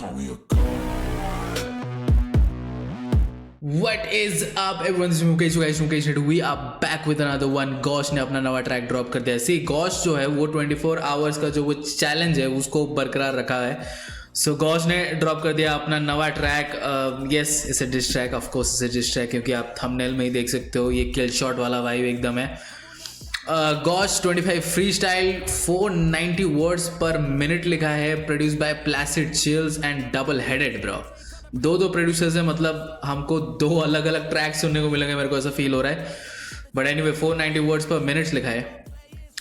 What is up everyone, this is Mukesh guys, Mukesh here. We are back with another one. Gosh ने अपना नवा track drop कर दिया है. सी gosh जो है वो 24 आवर्स का जो वो चैलेंज है उसको बरकरार रखा है. सो गॉश ने ड्रॉप कर दिया अपना नवा track. Yes it's a diss track, of course it's a diss track, क्योंकि आप थंबनेल में ही देख सकते हो ये किल शॉट वाला वाइब एकदम है. Gosh 25 free style 490 words per minute लिखा है. Produce by placid chills and double headed bro. दो प्रोड्यूसर्स हैं, मतलब हमको दो अलग अलग ट्रैक सुनने को मिलेंगे, मेरे को ऐसा फील हो रहा है. But anyway 490 words per minute लिखा है.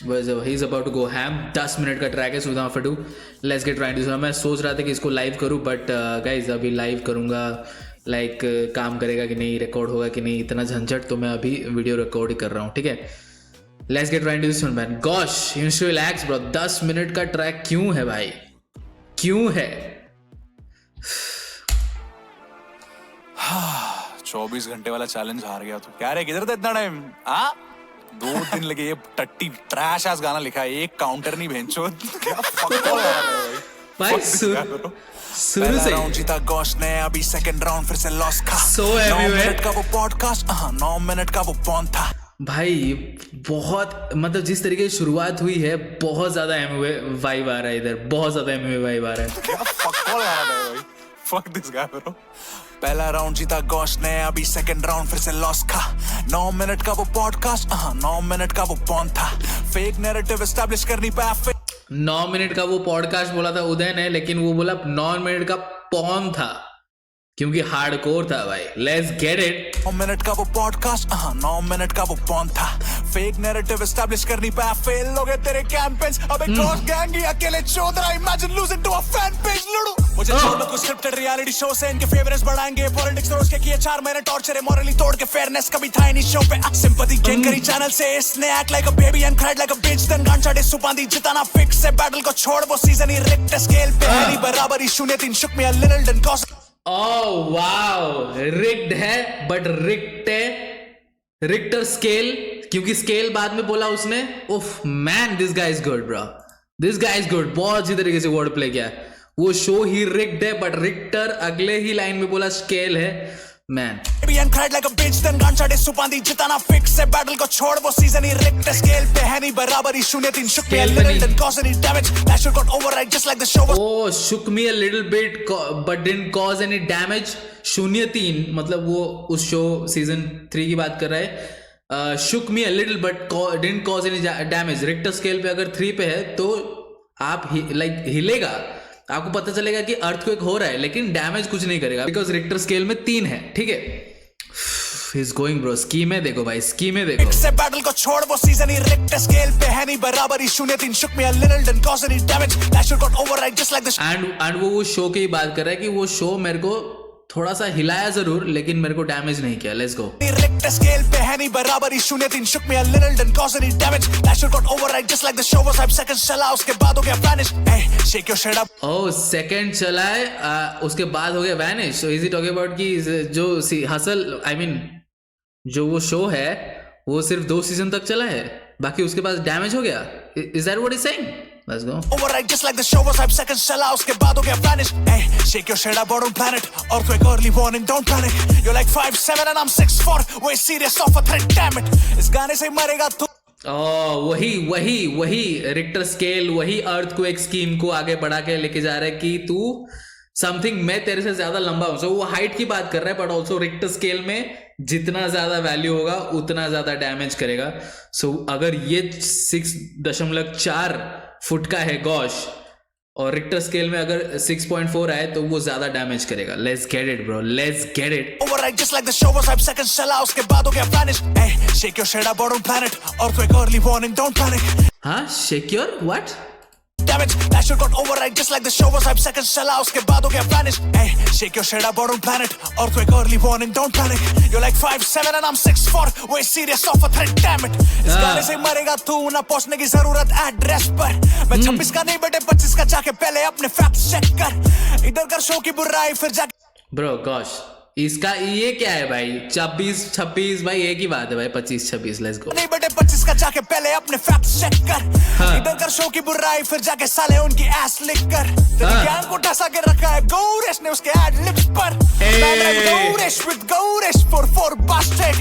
He is about to go ham. 10 मिनट का ट्रैक है. So without further ado let's get right to. मैं सोच रहा था कि इसको लाइव करूं, बट गाइज अभी लाइव करूंगा लाइक काम करेगा कि नहीं, रिकॉर्ड होगा कि नहीं, इतना झंझट. तो मैं अभी वीडियो रिकॉर्ड ही कर रहा हूँ. ठीक है, let's get right to this one man. Gosh you should relax bro. 10 मिनट का ट्रैक क्यों है भाई, क्यों है? 24 घंटे वाला चैलेंज हार गया तो क्या रे, किधर था इतना टाइम? हाँ 2 दिन लगे. ये टट्टी ट्रैश एस गाना लिखा है, एक काउंटर नहीं भेंचो. क्या भाई शुरू से राउंड जीता गॉश ने, अभी सेकंड राउंड फिर से लॉस खा. So 9 मिनट का वो पॉडकास्ट, 9 मिनट का वो पॉन था भाई. बहुत मतलब जिस तरीके से शुरुआत हुई है बहुत ज्यादा एमवे वाइब आ रहा है इधर, बहुत ज्यादा एमवे वाइब आ रहा है. क्या फक भाई, फक दिस गाय ब्रो. पहला राउंड जीता गॉश ने, अभी सेकंड राउंड फिर से लॉस खा. 9 मिनट का वो पॉडकास्ट, 9 मिनट का वो पॉन था. फेक नैरेटिव एस्टैब्लिश करनी पाया. 9 मिनट का वो पॉडकास्ट बोला था उदय ने, लेकिन वो बोला 9 मिनट का पॉन था क्योंकि हार्डकोर था भाई. Let's get it. 9 मिनट का वो पॉडकास्ट, 9 मिनट का वो पॉन था. फेक नैरेटिव एस्टैब्लिश करनी पाया. फेल हो गए तेरे कैंपेन्स. अबे गॉश गैंग ही अकेले चौधरा. Imagine losing to a fan page. लड़ू मुझे छोड़ को स्क्रिप्टेड रियलिटी शो से इनके फेवरेट्स बढ़ाएंगे. पॉलिटिक्स रोज के किए 4 महीने टॉर्चर है. मॉरली तोड़ के फेयरनेस कभी था नहीं शो पे. सिंपैथी गेन करी चैनल से इसने. Act like a baby and cried like a bitch. Then गान चाटे सुपांदी जिताना फिक्स है. बैटल को छोड़ वो सीजन ही रिक्ट स्केल पे है नहीं बराबरी. 0-3 शुक में a little done cos. Oh wow, rigged है बट रिक्ट है. रिक्टर स्केल, क्योंकि स्केल बाद में बोला उसने. उफ man, this guy is good bro, this guy is good. बहुत अच्छी तरीके से वर्ड प्ले किया. वो शो ही रिग्ड है बट रिक्टर अगले ही लाइन में बोला स्केल है. Man and cried like a bitch. Then गान चाटे सुपांदी जिताना फिक्स है. बैटल को छोड़ वो सीजन ही रिक्ट स्केल पे है नहीं बराबरी. 0-3 शुक में a little done cause any damage. That should got override just like the show was. Oh, shook me a little bit but didn't cause any damage. 0-3 मतलब वो उस शो सीजन 3 की बात कर रहा है. shook me a little but didn't cause any damage. Richter scale पे अगर 3 पे है तो आप लाइक हिलेगा, आपको पता चलेगा कि अर्थक्वेक हो रहा है, लेकिन डैमेज कुछ नहीं करेगा बिकॉज रिक्टर स्केल में 3 है. ठीक है, He's going bro. स्कीम है देखो भाई, स्कीम है देखो. से बैटल को छोड़ वो सीजन ही रिक्ट स्केल पे है नहीं बराबरी. 0-3 शुक में a little done cause any damage. That should got override just like the. And वो शो की बात कर रहा है कि वो शो मेरे को थोड़ा सा हिलाया जरूर, लेकिन मेरे को डैमेज नहीं किया. Let's go. रिक्ट स्केल पे है नहीं बराबरी. 0-3 शुक में a little done cause any damage. That should got override just like the show was 5 seconds चला. उसके बाद हो गया vanish. A shake your shit up. Oh second चला है, उसके बाद हो गया vanish. So is it talking about कि जो हसल आई मीन जो वो शो है वो सिर्फ 2 सीजन तक चला है, बाकी उसके पास डैमेज हो गया. Is that what is saying? Let's go. Override just like the show was 5 seconds चला. उसके बाद हो गया vanish. Hey, shake your shit up on planet. Earthquake early warning, don't panic. You're like 5'7" and I'm 6'4". Way serious off a threat, damn it. इस गाने से मरेगा तू. वही रिक्टर स्केल, वही अर्थक्वेक स्कीम को आगे बढ़ा के लेके जा रहा है कि तू समथिंग मैं तेरे से ज्यादा लंबा हूं. सो वो हाइट की बात कर रहा है, बट ऑल्सो रिक्टर स्केल में जितना ज्यादा वैल्यू होगा उतना ज्यादा डैमेज करेगा. सो अगर ये 6.4 फुट का है गॉश और रिक्टर स्केल में अगर 6.4 आए तो वो ज्यादा डैमेज करेगा. Let's get it bro, let's get it. Override just like the show was 5 seconds चला. उसके बाद हो गया vanish. Hey, shake your shit up on planet. Earthquake early warning, don't panic. हाँ, shake your what? Damage, that should got override just like the show was 5 seconds चला. उसके बाद हो गया vanish. Hey, shake your shit up on planet. Earthquake early warning, don't panic. You're like 5'7" and I'm 6'4". Way serious off a threat, damn it. इस गाने से मरेगा तू. ना पहुंचने की जरूरत एड्रेस पर. मैं 26 का नहीं बेटे 25 का. जाके पहले अपने फैक्ट्स चेक कर. इधर कर शो की बुराई फिर जाके. ब्रो गॉश इसका ये क्या है भाई? 26 भाई एक ही बात है भाई. 25-26. Let's go. नहीं बेटे 25 का. जाके पहले अपने फैक्ट्स चेक कर. इधर कर शो की बुराई फिर जाके साले उनकी एस लिख कर. तेरी गैंग को ढसा के रखा है गौरेश ने उसके एड लिप्स पर Gauresh with Gauresh for bastard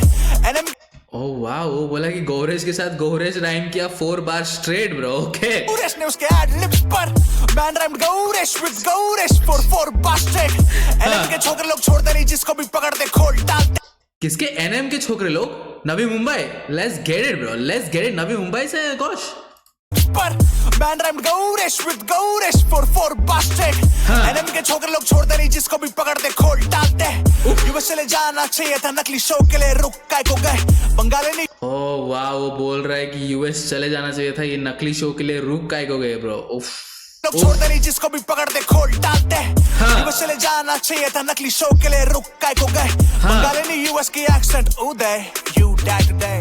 enemy ओह वाह, वो बोला कि गौरेश के साथ गौरेश राइम किया 4 बार स्ट्रेट ब्रो. ओके गौरेश ने उसके एड लिप्स पर man rhymed Gauresh with Gauresh for bastard enemy के छोकरे लोग छोड़ते नहीं जिसको भी पकड़ते खोल डालते. किसके एनएम के छोकरे लोग? Navi Mumbai. Let's get it bro, let's get it. Navi Mumbai से गोश पर man rhymed Gauresh with Gauresh for bastard enemy के छोकरे लोग छोड़ते नहीं जिसको भी पकड़ते खोल डालते. यूएस चले जाना चाहिए था नकली शो के लिए रुक काय को गए बंगाली नहीं. ओह वाह, वो बोल रहा है कि यूएस चले जाना चाहिए था, ये नकली शो के लिए रुक काय को गए ब्रो. उफ, लोग छोड़ते नहीं जिसको भी पकड़ते खोल डालते. यूएस चले जाना चाहिए था नकली शो के लिए रुक काय को गए बंगाली नहीं. यूएस की accent Uday you die today.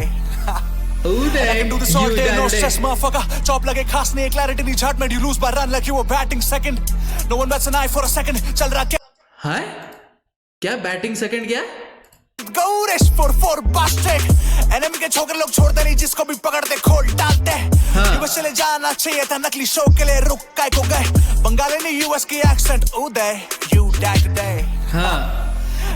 Uday I can do this all day, no stress, motherfucker. Chop लगे खास नहीं, clarity नहीं झट में. You lose by run like you were batting second. No one bats an eye for a second. चल रहा क्या? हाय क्या बैटिंग सेकंड क्या? Gauresh for bastard. Enemy के छोकरे लोग छोड़ते नहीं जिसको भी पकड़ते खोल डालते. यूएस चले जाना चाहिए था नकली शो के लिए रुक काय को गए बंगाली नहीं. यूएस की accent Uday you die today. हाँ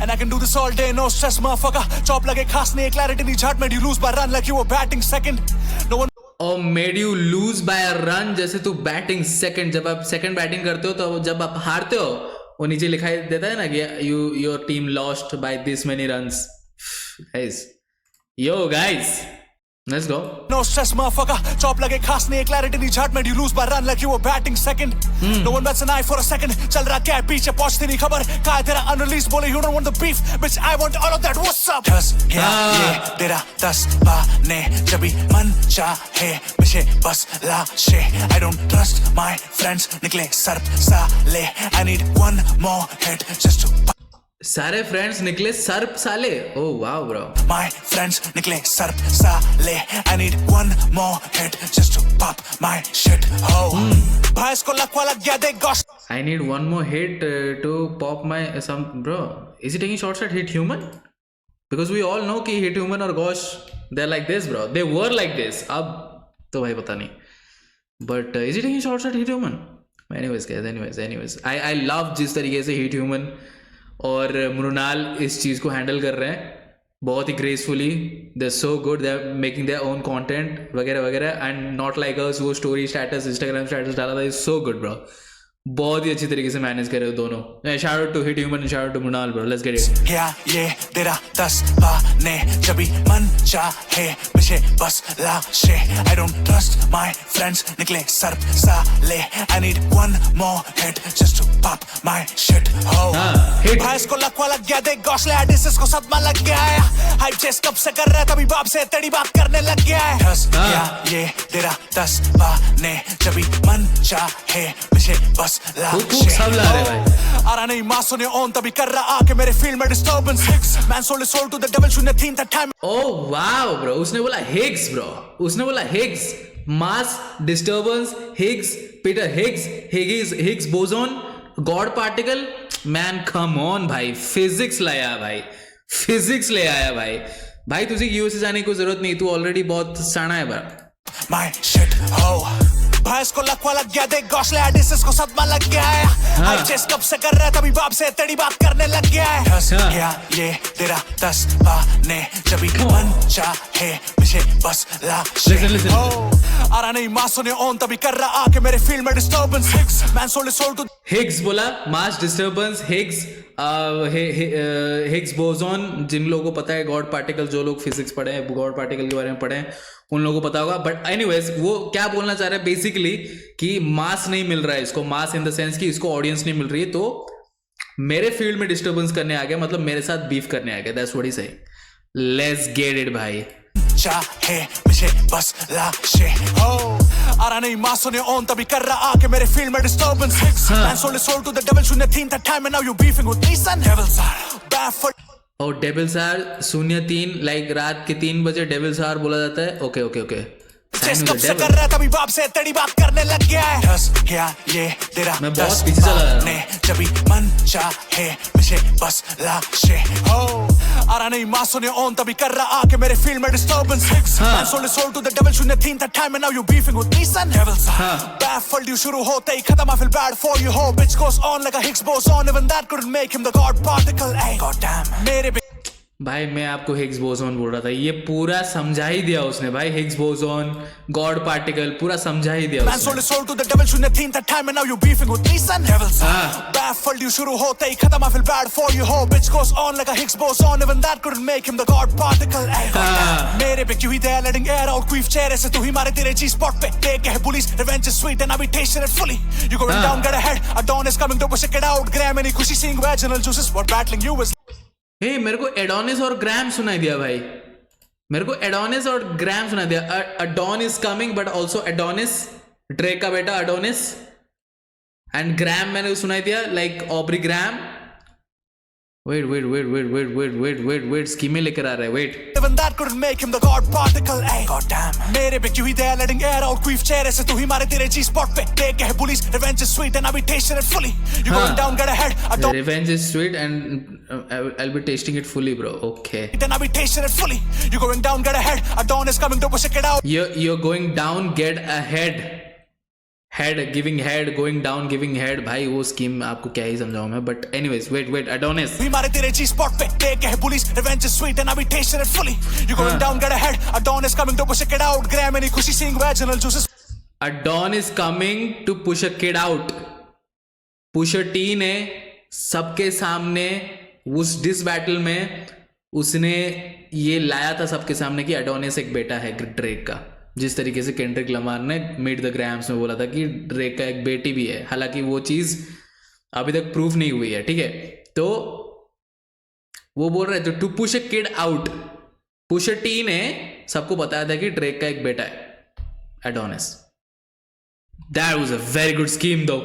And I can do this all day, no stress, motherfucker. Chop लगे खास नहीं, clarity नहीं झट में. You lose by run like you were batting second. No one और made you lose by a run. जैसे तू बैटिंग सेकंड, जब आप सेकंड बैटिंग करते हो तो जब आप हारते हो वो नीचे लिखाई देता है ना कि your team lost by this many runs. Guys, yo guys, let's go. No stress, motherfucker. Chop लगे खास नहीं, clarity नहीं झट में. You lose by run like you were batting second. No one bats an eye for a second. चल रहा क्या है पीछे पहुंचती नहीं खबर. कहा है तेरा unreleased बोले you don't want the beef, bitch I want all of that. What's up? दस क्या ये तेरा 10 पाने जबी मन चाहे पीछे बस लाशे. I don't trust my friends. निकले सर्प साले. I need one more hit just to सारे फ्रेंड्स निकले सर्प साले. ओह वाह ब्रो. My friends निकले सर्प साले. I need one more hit just to pop my shit. Oh, भाईस को लकवा लग गया देख gosh. I need one more hit to pop my some bro. Is he taking shots at Hit Human? Because we all know कि Hit Human और Gosh they're like this bro. They were like this. अब तो भाई पता नहीं. But is he taking shots at Hit Human? Anyways guys, anyways. I love जिस तरीके से Hit Human और मृणाल इस चीज़ को हैंडल कर रहे हैं बहुत ही gracefully. They are so good, they are making their own content वगैरह वगैरह. एंड नॉट लाइक अस वो स्टोरी स्टेटस इंस्टाग्राम स्टेटस डाला था. Is so good bro. बहुत ही अच्छी तरीके से मैनेज कर रहे हो दोनों. Shout out to hit human, shout out to Mrinal bro. Let's get it. क्या ये तेरा 10 पाने जबी मन चाहे पीछे बस लाशे. I don't trust my friends. निकले सर्प साले. I need one more hit just to pop my shit. Oh, hit. भाईस को लकवा लग गया देख gosh ले डिसेस को सदमा लग गया है. हाइप चेस कब से कर रहा है तभी बाप से तेरी बात करने लग गया है. क्या ये तेरा 10 पाने जबी मन चाहे पीछे बस सब ला रहे भाई. आ रहा नहीं मासो ने ऑन तभी कर रहा आके मेरे फील्ड में disturbance. Man sold soul to the devil शून्य थीन that time. Oh wow bro. उसने बोला हिग्स ब्रो. उसने बोला Higgs. Mass disturbance Higgs. Peter Higgs. Higgs boson. God particle. Man come on भाई. फिजिक्स लाया भाई. फिजिक्स ले आया भाई. भाई तुझे यूएस जाने की जरूरत नहीं. तू ऑलरेडी बहुत साना है बड़ा. My shit, oh. भाईस को लकवा लग गया देख gosh ले डिसेस को सदमा लग गया है. हाइप चेस कब से कर रहा है तभी बाप से तेरी बात करने लग गया है. क्या ये तेरा 10 पाने जबी मन चाहे पीछे बस लाशे. आ रहा नहीं मासो ने ऑन तभी कर रहा आके मेरे फील्ड में disturbance. Man sold soul to Higgs बोला. Mass disturbance Higgs. Higgs boson. जिन लोगों को पता है गॉड पार्टिकल, जो लोग फिजिक्स पढ़े हैं गॉड पार्टिकल के बारे में पढ़े हैं उन लोगों को पता होगा. बट एनीवेज वो क्या बोलना चाह रहे हैं बेसिकली कि मास नहीं मिल रहा है इसको. मास इन द सेंस कि इसको ऑडियंस नहीं मिल रही है तो मेरे फील्ड में डिस्टर्बेंस करने आ गया. मतलब मेरे साथ बीफ करने आ गया. That's what he saying. Let's get it भाई. चाहे पीछे बस लाशे. आ रहा नहीं मासो ने ऑन तभी कर रहा आके मेरे फील्ड में disturbance. Man sold soul to the devil शून्य थीन that time and now you beefing with me son. Devils are bad for. और डेविल्स आर 03 लाइक रात के 3 बजे डेविल्स आर बोला जाता है. Okay okay okay. चेस कब से कर रहा है तभी बाप से तेरी बात करने लग गया है. क्या ये तेरा मैं बहुत पीछे चला रहा हूं. जबी मन चाहे पीछे बस लाशे. आ रहा नहीं मां सुने ऑन तभी कर रहा आके मेरे फील्ड में डिस्टर्बेंस मैं sold sold to the devil शून्य थीन that time and now you beefing with me son devils baffled you शुरू होते ही खत्म I feel bad for you ho bitch goes on like a Higgs boson even that couldn't make him the god particle ay god damn मेरे भाई मैं आपको Higgs boson बोल रहा था, ये पूरा समझा ही दिया उसने भाई। हिग्स बोसोन, गॉड पार्टिकल, पूरा समझा ही दिया Man sold his soul to the devil शून्य थीन that time and now you beefing with me son devils baffled you शुरू होते ही खत्म I feel bad for you ho bitch goes on like a Higgs boson even that couldn't make him the god particle ay god damn मेरे पे क्यों ही दया letting air out queef चेहरे से तू ही मारे तेरे G spot पे देख के है bullies revenge is sweet and I be tasting it fully you going down get ahead a dawn is coming to push it out grab any खुशी seeing vaginal juices what battling you is हे मेरे को Adonis और Graham सुनाई दिया भाई, मेरे को Adonis और ग्राम सुनाई दिया। A don is coming but also Adonis, Drake का बेटा अडोनिस, एंड ग्राम मैंने सुनाई दिया like Aubrey Graham. Wait wait wait wait wait wait wait wait wait स्कीमें लेकर आ रहा है, wait even that couldn't make him the god particle ay god damn मेरे पे क्यों ही दया letting air out queef चेहरे से तू ही मारे तेरे G spot पे देख के है bullies revenge is sweet and I be tasting it fully you going down get ahead I don't revenge is sweet and I'll be tasting it fully bro, okay then I be tasting it fully you going down get ahead a dawn is coming to push it out you're going down get ahead, head giving head, going down giving head। भाई वो scheme आपको क्या ही समझाऊं मैं, but anyways wait wait Adonis we मारे तेरे G spot पे देख के है bullies revenge is sweet and I be tasting it fully you going down get ahead a dawn is coming to push it out grab any खुशी seeing vaginal juices a dawn is coming to push a kid out। Pusher T ने सबके सामने उस dish battle में उसने ये लाया था सबके सामने कि अडोनिस एक बेटा है ड्रेक का, जिस तरीके से केंड्रिक लमार ने मीट द ग्रैम्स में बोला था कि ड्रेक का एक बेटी भी है, हालांकि वो चीज अभी तक प्रूफ नहीं हुई है, ठीक है। तो वो बोल रहे थे to push a kid out. Pusha T ने सबको बताया था कि ड्रेक का एक बेटा है Adonis. That was a very good scheme दो।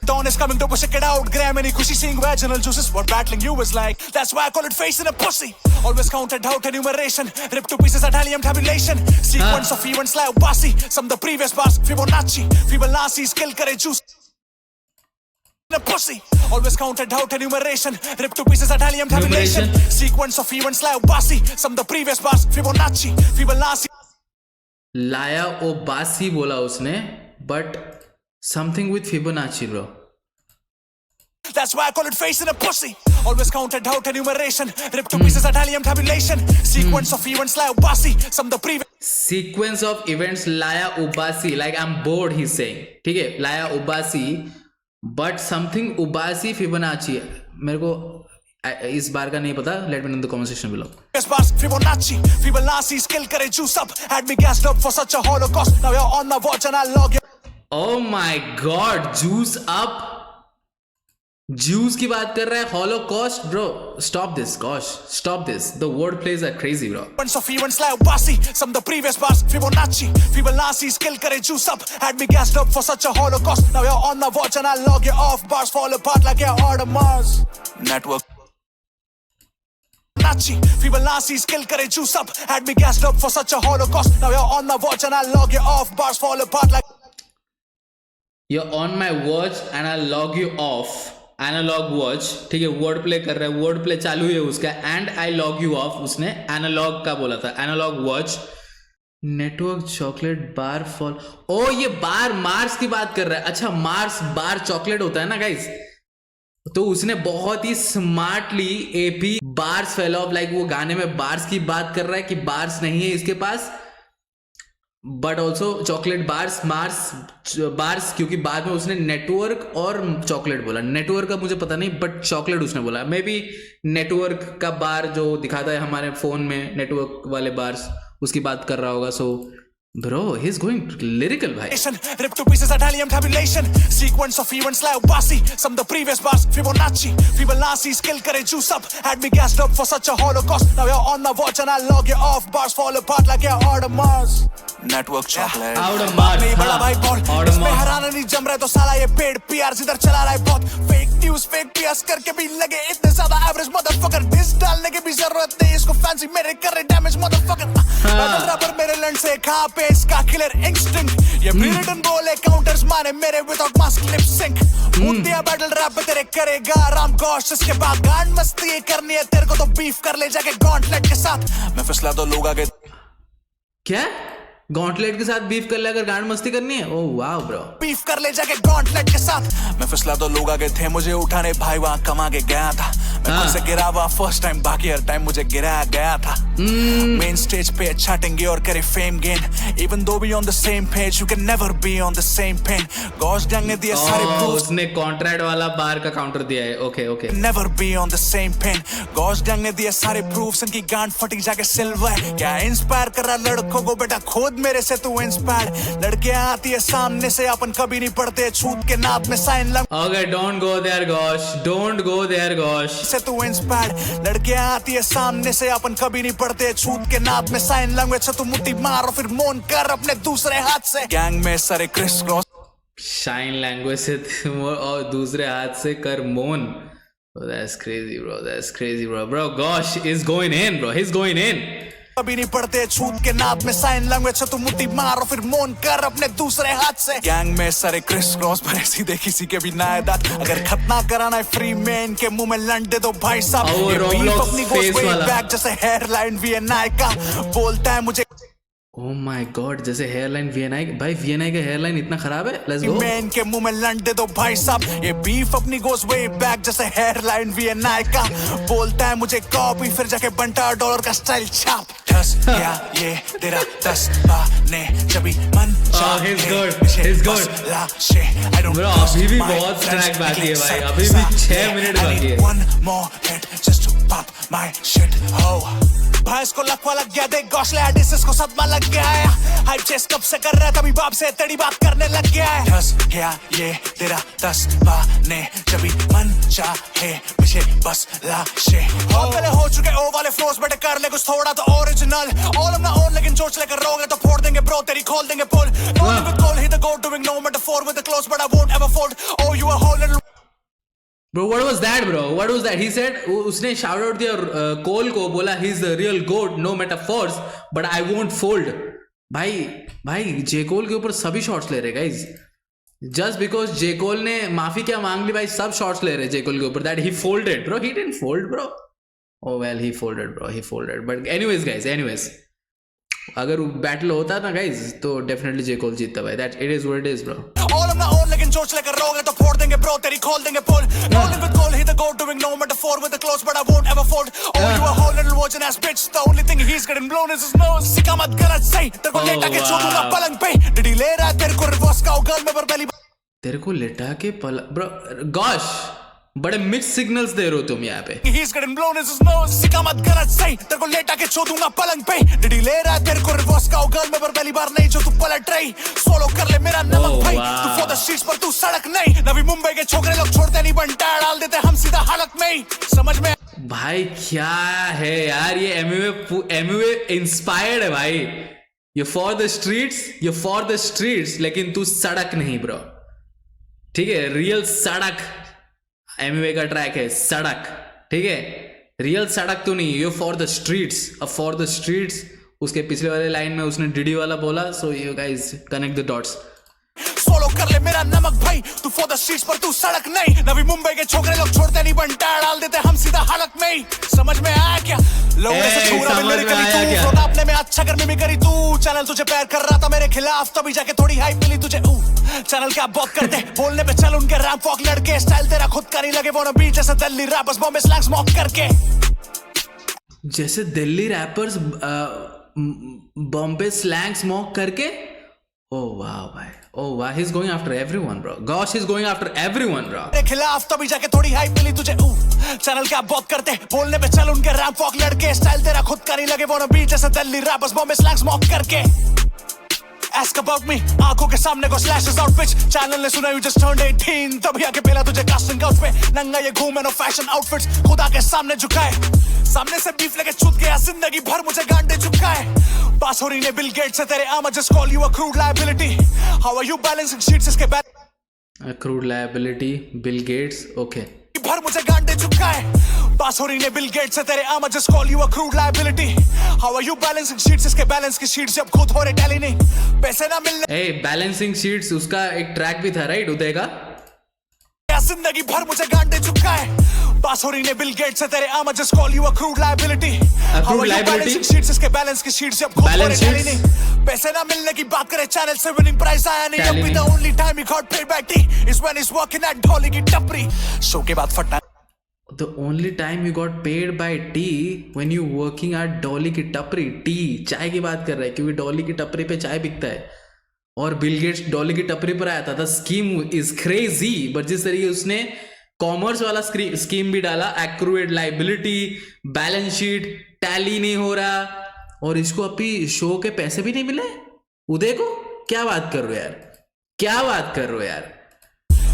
Dawn is coming to push it out grab any खुशी seeing vaginal juices what battling you is like that's why I call it facing a pussy always counted out enumeration ripped to pieces Italian tabulation sequence of events like bossy some the previous bars Fibonacci skill करे juice a pussy always counted out enumeration ripped to pieces Italian tabulation sequence of events like bossy some the previous bars Fibonacci लाया ओ बासी बोला उसने, but something with Fibonacci bro। That's why I call it facing a pussy always counted out enumeration ripped to pieces Italian tabulation sequence of events like bossy some the previous sequence of events लाया उबासी like I'm bored he's saying, ठीक है, लाया उबासी but something उबासी Fibonacci है। मेरे को इस बार का नहीं पता, let me know in the comment section below। Fibonacci skill करे juice up had me gassed up for such a holocaust now you're on my watch and I log you Oh my God, juice up, juice की बात कर रहा है, Holocaust bro, stop this, gosh, stop this, the word plays are crazy bro। Sequence of events like bossy some the previous bars Fibonacci skill करे juice up had me gassed up for such a holocaust now you're on my watch and I log you off bars fall apart like you're on Mars network Fibonacci skill करे juice up had me gassed up for such a holocaust now you're on my watch and I log you off bars fall apart like You're on my watch and I'll log you off, analog watch, ठीक है, word play कर रहा है, word play चालू है उसका, and I log you off उसने analogue का बोला था, analogue watch network chocolate bar fall. Oh ये बार मार्स की बात कर रहा है, अच्छा मार्स बार चॉकलेट होता है ना गाइस, तो उसने बहुत ही smartly AP bars fell off like वो गाने में बार्स की बात कर रहा है कि बार्स नहीं है इसके पास, but also chocolate bars Mars bars, क्योंकि बाद में उसने नेटवर्क और चॉकलेट बोला। नेटवर्क का मुझे पता नहीं बट चॉकलेट उसने बोला, मे बी नेटवर्क का बार जो दिखाता है हमारे फोन में नेटवर्क वाले बार्स उसकी बात कर रहा होगा। So bro he is going lyrical भाई। ripped to pieces Italian tabulation sequence of events like bossy some the previous bars Fibonacci skill करे juice up had me gassed up for such a holocaust now you're on my watch and I log you off bars fall apart like you're out of Mars network chocolate out of Mars नहीं बड़ा भाई बहुत इसमें हराना नहीं जम रहा तो साला ये पेड पीआर इधर चला रहा है बहुत फेक न्यूज़ फेक पीआर करके भी लगे इतने ज्यादा एवरेज मदरफकर डिस डालने की भी जरूरत नहीं इसको फैंसी मेरे कर रहे डैमेज मदरफकर रबर मेरे लंड से खा पे में इसका किलर इंस्टिंक्ट ये ब्रिटन बोले काउंटर्स माने मेरे विदाउट मास्क लिप सिंक मुद्दे बैटल रैप तेरे करेगा आराम गॉश इसके बाद गांड मस्ती करनी है तेरे को तो बीफ कर ले जाके गॉन्टलेट के साथ मैं फिसला तो लोग आगे क्या गॉन्टलेट के साथ बीफ कर ले अगर गांड मस्ती करनी है? ओह वाह ब्रो, बीफ कर ले जाके गॉन्टलेट के साथ मैं फिसला तो लोग आगे थे मुझे उठाने भाई वहां कमा के गया था मैं खुद से गिरा हुआ फर्स्ट टाइम बाकी हर टाइम मुझे गिराया गया था मेन स्टेज पे छाटेंगे और करे fame gain even though be on the same page you can never be on the same pen gosh gang ने दिए सारे प्रूफ्स उसने कॉन्ट्रैक्ट वाला बार का काउंटर दिया है। Okay okay never be on the same pen gosh gang ने दिए सारे प्रूफ्स इनकी गांड फटी जाके सिल्वर क्या इंस्पायर कर रहा लड़कों को बेटा खुद मेरे से तू इंस्पायर्ड लड़कियां आती है सामने से अपन कभी नहीं पढ़ते छूत के नाप में साइन लग okay don't go there gosh, don't go there gosh से तू इंस्पायर्ड लड़कियां आती है सामने से अपन कभी नहीं पढ़ते छूत के नाप में साइन लैंग्वेज से तू मुट्ठी मार और फिर मोन कर अपने दूसरे हाथ से गैंग में सारे क्रिस क्रॉस शाइन लैंग्वेज से और दूसरे हाथ से कर मोन। Oh, that's crazy bro, that's crazy bro Gosh is going in bro, he's going in कभी नहीं पढ़ते छूत के नाप में साइन लैंग्वेज से तू मुट्ठी मार और फिर मोन कर अपने दूसरे हाथ से गैंग में सारे क्रिस क्रॉस भरे सीधे किसी के भी ना दांत अगर खतना कराना है फ्री में इनके मुंह में लंडे दो भाई साहब ये बीफ अपनी गोस वे बैक जैसे हेयरलाइन वीएनआई का बोलता है मुझे ओह माय गॉड जैसे हेयरलाइन वीएनआई भाई वीएनआई का हेयरलाइन इतना खराब है। लेट्स गो मैन के मुंह में लंडे दो भाई साहब ये बीफ अपनी गोस वे बैक जैसे हेयरलाइन वीएनआई का बोलता है मुझे कॉपी फिर जाके बनता $1 का स्टाइल छाप दस क्या ये तेरा 10 ने जब मन he's good bro अभी भी बहुत ट्रैक बाकी है भाई अभी भी 6 मिनट बाकी है। one more hit just to pop my shit ho भाई इसको लकवा लग गया देख गॉशले आर्टिस्ट को सदमा लग गया है हाइप चेस कब से कर रहा था अभी बाप से तेरी बात करने लग गया है दस क्या ये तेरा 10 ने जब मन चाहे मुझे बस लाशे हो पहले हो चुके ओ वाले फ्लोस बेटे कर ले कुछ थोड़ा तो ओरिजिनल ऑल ऑफ ना ओन लेकिन सोच लेकर रोगे तो फोड़ देंगे ब्रो तेरी खोल देंगे pull no with call hit the go doing no metaphor with the close but I won't ever fold oh you are hole Bro, what was that, bro? What was that? He said, उसने shout out दिया कोल को बोला he's the real goat, no metaphors, but I won't fold. भाई जे कोल के ऊपर सभी shots ले रहे guys. Just because जे कोल ने माफी क्या मांग ली भाई सब शॉट्स ले रहे जे कोल के ऊपर that he folded, bro. He didn't fold, bro. Oh well, he folded, bro. He folded. But anyways, guys, अगर बैटल होता ना गाइज तो डेफिनेटली जे कोल जीतता भाई that it is what it is bro all of ना ओन लेकिन सोच लेकर रोगे तो फोड़ देंगे ब्रो तेरी खोल देंगे pull no with call hit the go doing no metaphor with the close but I won't ever fold oh you are hole little version S bitch the only thing he is getting blown is his nose सिका मत गलत सही तेरे को लेटा के छोड़ूंगा पलंग पे डिडी ले रहा है तेरे को रिवर्स का गर्ल में बरबेली तेरे को लेटा के ब्रो गॉश बड़े मिक्स सिग्नल्स दे रहे हो तुम यहाँ पे He's getting blown as his nose सिका मत गलत सही तेरे को लेटा के छोड़ूंगा पलंग पे डिडी ले रहा है तेरे को रिवर्स का गर्ल में बरबेली बार नहीं जो तू पलट रही सोलो कर ले मेरा नमक भाई तू फॉर द स्ट्रीट्स पर तू सड़क नहीं नवी मुंबई के छोकरे लोग छोड़ते नहीं बनता डाल देते हम सीधा हलक में ही समझ में भाई क्या है यार ये एमवे इंस्पायर्ड है भाई ये फॉर द स्ट्रीट्स लेकिन तू सड़क नहीं ब्रो ठीक है रियल सड़क एमवे का ट्रैक है सड़क ठीक है रियल सड़क तो नहीं ये फॉर द स्ट्रीट्स अब फॉर द स्ट्रीट्स उसके पिछले वाले लाइन में उसने डीडी वाला बोला so you guys connect the dots solo कर ले मेरा नमक भाई तू फॉर द स्ट्रीट्स पर तू सड़क नहीं नवी मुंबई के छोकरे लोग छोड़ते नहीं बनता डाल देते हम सीधा हलक में ही समझ में आया क्या लोगों से छूरा में मेरे करी तू फ्लोट आपने में अच्छा कर में करी तू चैनल तुझे पैर कर रहा था मेरे खिलाफ तभी जाके थोड़ी हाइप मिली तुझे चैनल क्या बहुत करते बोलने पे चल उनके रैप वॉक लड़के स्टाइल तेरा खुद का नहीं लगे वो ना बीच जैसे Delhi rappers Bombay slangs mock करके जैसे Delhi rappers Bombay slangs mock करके Oh wow, भाई. Oh wow, he's going after everyone, bro. Gosh, he's going after everyone, bro. तेरे खिलाफ तभी जाके थोड़ी हाइप मिली तुझे चैनल क्या बहुत करते बोलने पे चल उनके रैप वॉक लड़के स्टाइल तेरा खुद का नहीं लगे वो ना बीच जैसे Delhi rappers Bombay slangs mock करके Ask about me आंखों के सामने को slashes out bitch चैनल ने सुना you just turned 18 तभी आके पेला तुझे कास्टिंग काउच पे नंगा ये घूमे नो फैशन आउटफिट्स खुदा के सामने झुकाए सामने से बीफ लेके छूट गया जिंदगी भर मुझे गांडे चुकाए पास हो रही ने बिल गेट्स से तेरे I'ma just call you a crude liability how are you balancing sheets इसके crude liability Bill Gates okay भर मुझे गांडे चुकाए पास हो रही ने बिल गेट से तेरे I'ma just call you a crude liability. How are you balancing sheets? इसके बैलेंस की शीट्स जब खुद हो रहे टैली नहीं, पैसे ना मिलने ए बैलेंसिंग शीट्स उसका एक ट्रैक भी था राइट उदय का। जिंदगी भर मुझे गांडे चुका है। पास हो रही ने बिल गेट से तेरे I'ma just call you a crude liability. How are you balancing sheets? इसके बैलेंस की शीट्स जब खुद हो रहे टैली नहीं, पैसे ना मिलने की बात करे चैनल से विनिंग प्राइस आया नहीं। अभी the only time he got paid by T is when he's working at ढोली की टपरी। शो के बाद फटना The only time you got paid by tea when you working at Dolly की टपरी। टी चाय की बात कर रहा है क्योंकि डॉली की टपरी पे चाय बिकता है और बिल गेट्स डॉली की टपरी पर आया था। स्कीम इज क्रेजी बट जिस तरीके उसने कॉमर्स वाला स्कीम भी डाला, एक्रूएड लाइबिलिटी, बैलेंस शीट टैली नहीं हो रहा और इसको अभी शो के पैसे भी नहीं मिले उदय को। क्या बात कर रहे हो यार, क्या बात कर रहे हो यार।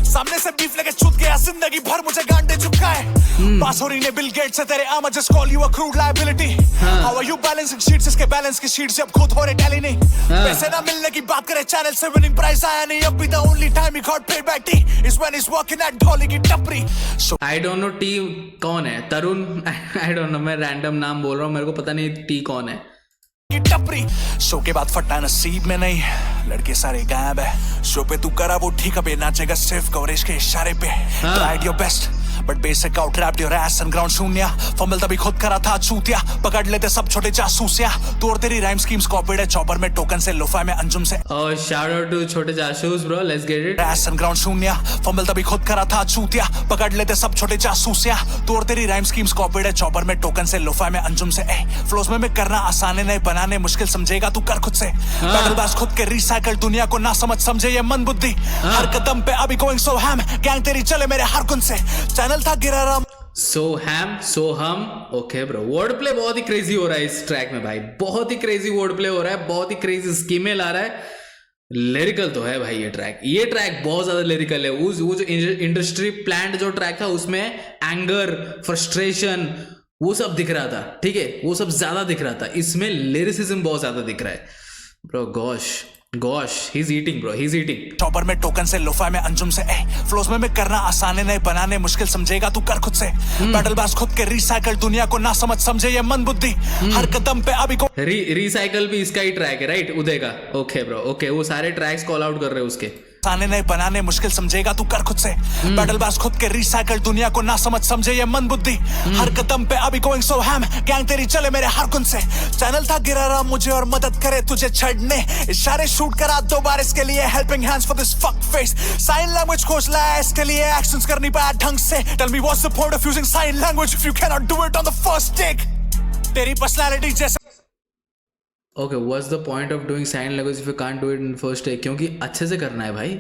सामने से बीफ लेके छूट गया, जिंदगी भर मुझे गांडे चुका है। पास हो रही ने बिल गेट से तेरे I'ma just call you a crude liability. How are you balancing sheets? इसके बैलेंस की शीट्स जब खुद हो रहे टैली नहीं, पैसे ना मिलने की बात करे चैनल से विनिंग प्राइस आया नहीं। अभी the only time he got paid by T is when he's working at ढोली की टपरी। आई डोंट नो टी कौन है, तरुण आई डोंट नो, मैं रैंडम नाम बोल रहा हूँ, मेरे को पता नहीं टी कौन है। टपरी शो के बाद फटा नसीब में नहीं, लड़के सारे गायब है। शो पे तू करा वो ठीक, अबे नाचेगा सिर्फ कवरेज के इशारे पे। Tried your best but basic out wrapped your S and ground शून्य। फंबल तभी खुद करा था चूतिया, पकड़ लेते सब छोटे जासूसिया। तू और तेरी राइम स्कीम्स कॉपीड है चॉपर में टोकन से, लोफा में अंजुम से। और शाउट आउट टू छोटे जासूस bro, let's get it. S and ground शून्य, फंबल तभी खुद करा था चूतिया, पकड़ लेते सब छोटे जासूसिया। तू और तेरी राइम स्कीम्स कॉपीड है चॉपर में टोकन से, लोफा में अंजुम से। फ्लोज में करना आसान है, नहीं बनाने मुश्किल, समझेगा तू कर खुद से। बैटल बास खुद के रिसाइकल, दुनिया को ना समझ समझे ये मन बुद्धि। हर कदम पे अभी गोइंग सो हैम, गैंग तेरी चले मेरे हर कुन से। चैनल था गिरा राम सो हम ओके ब्रो। वर्ड प्ले बहुत ही क्रेजी हो रहा है इस ट्रैक में भाई, बहुत ही क्रेजी वर्ड प्ले हो रहा है, बहुत ही क्रेजी स्कीमें ला रहा है। लिरिकल तो है भाई ये ट्रैक बहुत ज्यादा लिरिकल है। वो जो इंडस्ट्री प्लांट जो ट्रैक था उसमें एंगर, फ्रस्ट्रेशन वो सब दिख रहा था, ठीक है, वो सब ज्यादा दिख रहा था। इसमें लिरिसिज्म बहुत ज्यादा दिख रहा है bro. Gosh he is eating bro, he is eating. Topper में टोकन से, लोफा में अंजुम से। फ्लोज में करना आसान है, नहीं बनाने मुश्किल, समझेगा तू कर खुद से। बैटल बास खुद के रिसाइकल, दुनिया को ना समझ समझे ये मन बुद्धि। हर कदम पे अभी रिसाइकल भी इसका ही ट्रैक है राइट उदय का। ओके ब्रो ओके, वो सारे ट्रैक्स कॉल आउट कर रहे हैं उसके। आने नहीं बनाने मुश्किल, समझेगा तू कर खुद से। बैटल बास खुद के रिसाइकल, दुनिया को ना समझ समझे ये मन बुद्धि। हर कदम पे अभी गोइंग सो हैम, गैंग तेरी चले मेरे हर कुन से। चैनल था गिरा रहा मुझे और मदद करे तुझे छड़ने, इशारे शूट करा 2 बार इसके लिए। Helping hands for this fuck face, sign language खोज लाया इसके लिए। एक्शंस कर नहीं पाया ढंग से, tell me what's the point of using sign language if you can not do it on the first take. तेरी पर्सनालिटी जैसे okay, what's the point of doing sign language if you can't do it in first take. क्योंकि अच्छे से करना है भाई,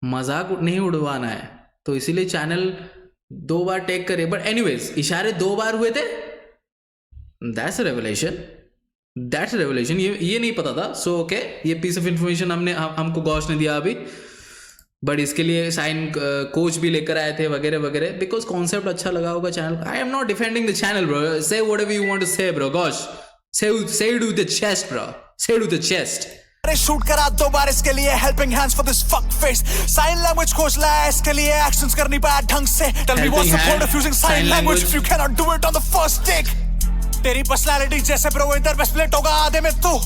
मजाक नहीं उड़वाना है, तो इसीलिए चैनल 2 बार टेक करे। बट एनीवेज इशारे 2 बार हुए थे, दैट्स रेवलेशन। ये नहीं पता था। सो ओके, ये पीस ऑफ इंफॉर्मेशन हमको गॉश ने दिया अभी, बट इसके लिए साइन कोच भी लेकर आए थे वगैरह वगैरह, बिकॉज कॉन्सेप्ट अच्छा लगा होगा चैनल का। I am not defending the channel bro, say whatever you want to say bro. Gosh say it with the chest bro, say it with the chest। Shoot करा 2 बार इसके लिए। Helping hands for this fuck face, sign language खोज लाया इसके लिए। Actions कर नहीं पाया ढंग से, tell me what's the point of using sign language if you can not do it on the first take. तेरी पर्सनालिटी जैसे ब्रो इधर पे स्प्लिट होगा आधे में तू।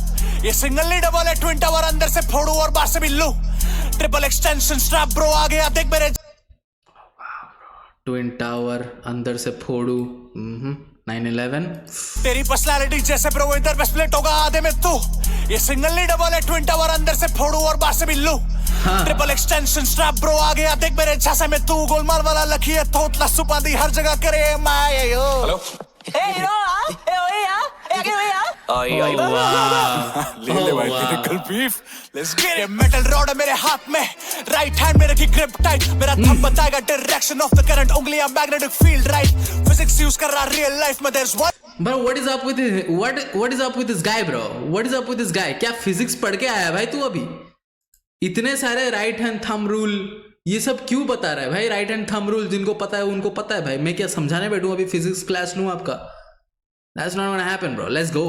ये सिंगल नहीं डबल है, ट्विन टावर अंदर से फोड़ू और बाहर से भी लू। ट्रिपल एक्सटेंशन स्ट्रैप ब्रो आ गया देख मेरे। ट्विन टावर अंदर से फोड़ू 9/11। तेरी पर्सनालिटी जैसे ब्रो इधर पे स्प्लिट होगा आधे में तू। ये सिंगल नहीं डबल है, ट्विन टावर अंदर से फोड़ू और बाहर से भी लू। ट्रिपल एक्सटेंशन स्ट्रैप ब्रो आ गया देख मेरे झांसे में तू। गोलमाल वाला लकी है थोतला सुपादी हर जगह करे माय यो। हेलो ले भाई critical beef, let's get it. Metal rod मेरे हाथ में, राइट हैंड मेरे की ग्रिप टाइट। मेरा थंब बताएगा डायरेक्शन ऑफ द करंट, उंगलियां magnetic field right. Physics use कर रहा रियल लाइफ में, there is one. Bro, what is up with this guy bro? What is up with this guy? क्या physics पढ़ के आया भाई तू अभी? इतने सारे राइट हैंड थंब रूल ये सब क्यों बता रहा है भाई? राइट हैंड थंब रूल जिनको पता है उनको पता है भाई, मैं क्या समझाने बैठूं अभी फिजिक्स क्लास लूं आपका? That's not gonna happen bro, let's go.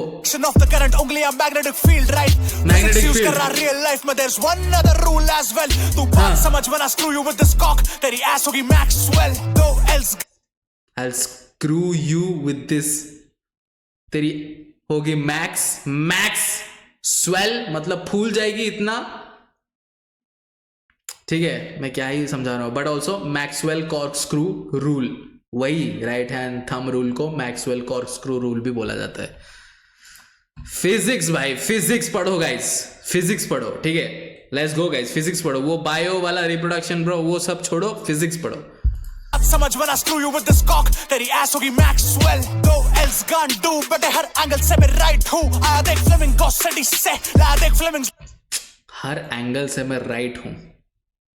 Of the current उंगलियां magnetic field right, magnetic field कर रहा real life में, there's one other rule as well. तू बात समझ when I screw you with this cock, तेरी ass होगी Maxwell, no else screw you with this. तेरी होगी मैक्स स्वेल, मतलब फूल जाएगी इतना, ठीक है, मैं क्या ही समझा रहा हूं। But also Maxwell cork screw rule, वही राइट हैंड थंब रूल को मैक्सवेल कॉर्क स्क्रू रूल भी बोला जाता है। फिजिक्स भाई, फिजिक्स पढ़ो गाइस, फिजिक्स पढ़ो, ठीक है, लेट्स गो गाइस, फिजिक्स पढ़ो। वो बायो वाला रिप्रोडक्शन ब्रो वो सब छोड़ो, फिजिक्स पढ़ो। समझ when I screw you with this cock, तेरी ass होगी Maxwell, no else gonna do, बेटे हर एंगल से मैं राइट हूँ, आया देख फ्लेमिंगो सिटी से, लाया देख फ्लेमिंग्स। हर एंगल से मैं राइट हूँ,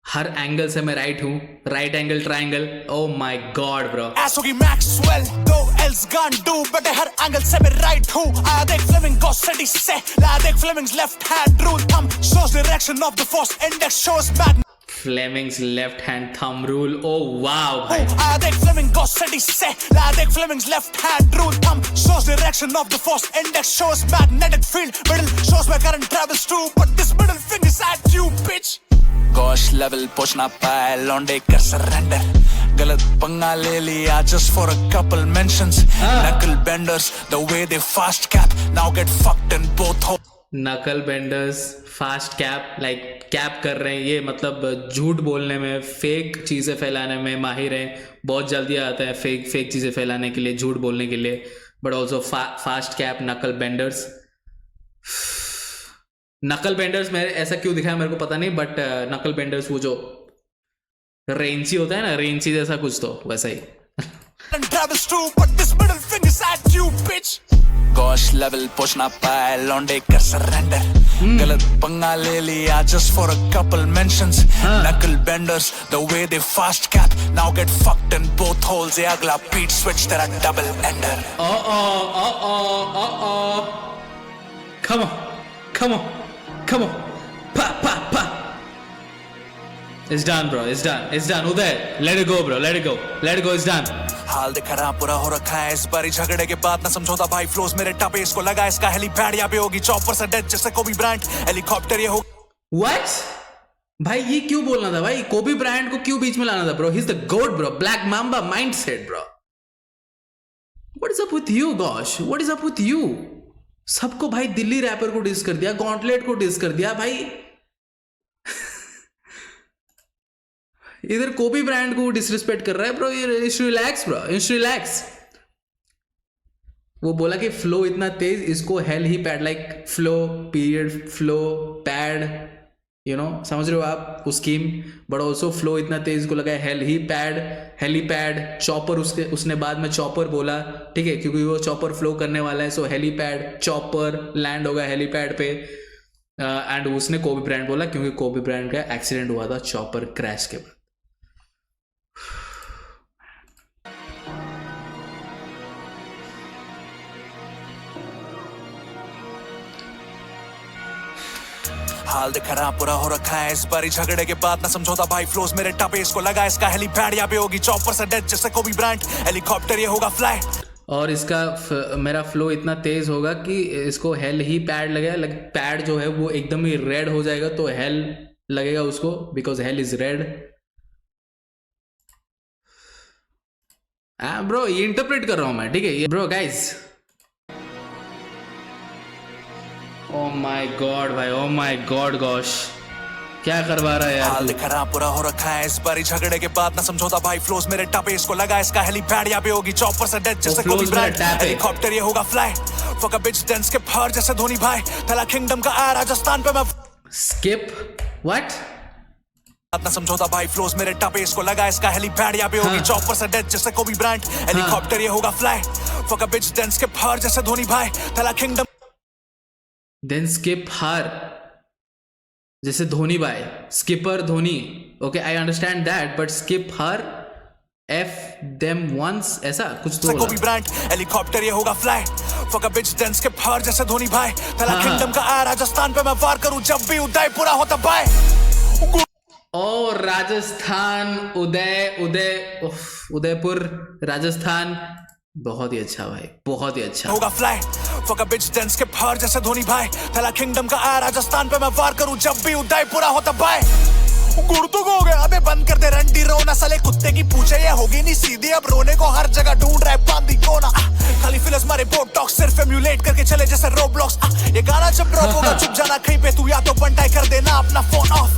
हर एंगल से मैं राइट हूँ, right angle triangle, oh my God bro. ass होगी Maxwell, no else gonna do, बेटे हर एंगल से मैं राइट हूँ, आया देख फ्लेमिंगो सिटी से, लाया देख Fleming's left hand rule, thumb shows direction of the force, index shows magnet। Fleming's left hand thumb rule, oh wow भाई। आया देख फ्लेमिंगो सिटी से, लाया देख Fleming's left hand rule, thumb shows direction of the force, index shows magnetic field, middle shows where current travels through, but this middle finger is at you bitch। Gosh level पहुंच ना पाए लौंडे कर surrender, गलत पंगा ले लिया just for a couple mentions, knuckle benders the way they fast cap now get fucked in both holes। नकल benders fast cap, like cap कर रहे हैं, ये मतलब झूठ बोलने में, फेक चीज़ें फैलाने में माहिर हैं, बहुत जल्दी आता है फेक चीज़ें फैलाने के लिए, झूठ बोलने के लिए। बट ऑल्सो फास्ट कैप नकल बेंडर्स। नकल बेंडर्स मेरे ऐसा क्यों दिखाया मेरे को पता नहीं, बट नकल बेंडर्स वो जो रेंची होता है ना, रेंची जैसा कुछ, तो वैसा ही। गॉश लेवल पहुंच ना पाए लौंडे कर सरेंडर, गलत पंगा ले लिया just for a couple mentions, knuckle benders the way they fast cap now get fucked in both holes, ये अगला beat switch तेरा double ender। come on pa it's done bro, it's done Uday, let it go bro, let it go, it's done। हाल दिख रहा पूरा हो रखा है इस बारी झगड़े के बाद, ना समझौता भाई फ्लोस मेरे टापे, इसको लगा इसका हेलीपैड यहाँ पे होगी चॉपर से डेथ जैसे कोबी ब्रांड, हेलीकॉप्टर ये हो। व्हाट भाई, ये क्यों बोलना था भाई, कोबी ब्रांड को क्यों बीच में लाना था ब्रो, ही इज द गोड bro, black mamba mindset bro. What is up with you gosh, what is up with you? सबको भाई दिल्ली रैपर को डिस कर दिया, गॉन्टलेट को डिस कर दिया भाई, इधर कोबी ब्रांड को डिसरिस्पेक्ट कर रहा है ब्रो, ये रिलैक्स ब्रो, रिलैक्स। वो बोला कि फ्लो इतना तेज, इसको hello he pad, like flow period flow pad, you know, समझ रहे हो आप वो स्कीम। बट ऑल्सो फ्लो इतना तेज को लगा हेल ही पैड, हेलीपैड, चॉपर, उसने बाद में चॉपर बोला, ठीक है, क्योंकि वो चॉपर फ्लो करने वाला है, सो हेलीपैड चॉपर लैंड होगा हेलीपैड पे, एंड उसने कोबी ब्रांड बोला क्योंकि कोबी ब्रांड का एक्सीडेंट हुआ था चॉपर क्रैश के बाद। हाल दिख रहा पूरा हो रखा है इस बारी झगड़े के बाद, ना समझौता भाई फ्लोस मेरे टापे, इसको लगा इसका हेलीपैड यहाँ पे होगी चॉपर से डेथ जैसे कोबी ब्रांड, हेलीकॉप्टर ये होगा फ्लाई, और इसका मेरा फ्लो इतना तेज होगा कि इसको हेल ही पैड लगेगा, पैड जो है वो एकदम ही रेड हो जाएगा, तो हेल लगेगा उसको, because hell is red. Bro ये इंटरप्रेट कर रहा हूं मैं, ठीक है bro guys. Oh my God भाई, ओ माय गॉड गॉश, क्या करवा रहा है यार। हाल दिख रहा पूरा हो रखा है इस बारी झगड़े के बाद, ना समझौता भाई फ्लोस मेरे टापे, इसको लगा इसका हेलीपैड यहाँ पे होगी चॉपर से डेथ जैसे कोबी ब्रांड, हेलीकॉप्टर ये होगा fly, fuck a bitch then skip her जैसे धोनी भाई, थला किंगडम का आया राजस्थान पे मैं स्किप व्हाट, ना समझौता भाई फ्लोस मेरे टापे, इसको लगा इसका हेलीपैड यहाँ पे होगी चॉपर से डेथ जैसे कोबी ब्रांड, हेलीकॉप्टर ये होगा fly, fuck a bitch then skip her जैसे धोनी भाई, थला किंगडम देन स्किप हर जैसे धोनी भाई, skipper Dhoni, okay I understand that, but skip her F them once, ऐसा कुछ तो कोबी ब्रांड, हेलीकॉप्टर ये होगा fly, fuck a bitch then skip her जैसे धोनी भाई, थला किंगडम का आया राजस्थान पे मैं वार करूं जब भी उदयपुरा होता भाई। ओ राजस्थान, उदयपुर राजस्थान, बहुत ही अच्छा भाई, बहुत ही अच्छा होगा fly, fuck a bitch then skip her जैसे धोनी भाई, थला किंगडम का आया राजस्थान पे मैं वार करूं जब भी उदयपुरा होता भाई। गुर्दुक हो गया अबे बंद कर दे रंडी रोना साले कुत्ते की पूछे ये होगी नहीं सीधी अब रोने को हर जगह ढूंढ रहा है बांदी कोना खाली फिलस मारे बोटॉक्स सिर्फ एम्यूलेट करके चले जैसे रोब्लॉक्स ये गाना जब ड्रॉप होगा चुप जाना कहीं पे तू या तो बंटाई कर देना अपना फोन ऑफ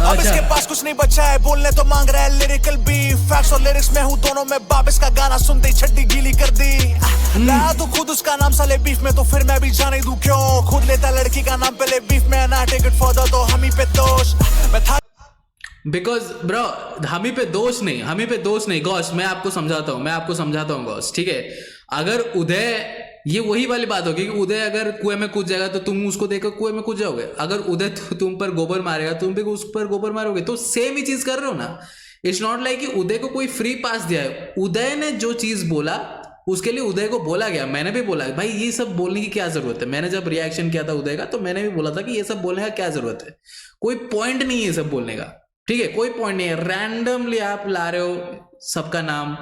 अब इसके पास कुछ नहीं बचा है बोलने तो मांग रहा है लिरिकल बीफ फैक्ट्स और लिरिक्स में हूँ दोनों में बाप इसका गाना सुनते ही छड्डी गीली कर दी लाया तू खुद उसका नाम साले बीफ में तो फिर मैं भी जाने दूं क्यों खुद लेता लड़की का नाम पहले बीफ में ना टेक इट फर्दर तो हम ही पे दोष मैं था बिकॉज ब्रो हम ही पे दोष नहीं गॉश मैं आपको समझाता हूँ गॉश ठीक है। अगर उदय ये वही वाली बात होगी कि उदय अगर कुएं में कूद जाएगा तो तुम उसको देखकर कुएं में कूद जाओगे। अगर उदय तुम पर गोबर मारेगा तुम भी उस पर गोबर मारोगे। तो सेम ही चीज कर रहे हो ना। इट्स नॉट लाइक कि उदय को कोई फ्री पास दिया है। उदय ने जो चीज बोला उसके लिए उदय को बोला गया। मैंने भी बोला भाई ये सब बोलने की क्या जरूरत है। मैंने जब रिएक्शन किया था उदय का तो मैंने भी बोला था कि ये सब बोलने का क्या जरूरत है। कोई पॉइंट नहीं है ये सब बोलने का ठीक है। कोई पॉइंट नहीं है। रैंडमली आप ला रहे हो सबका नाम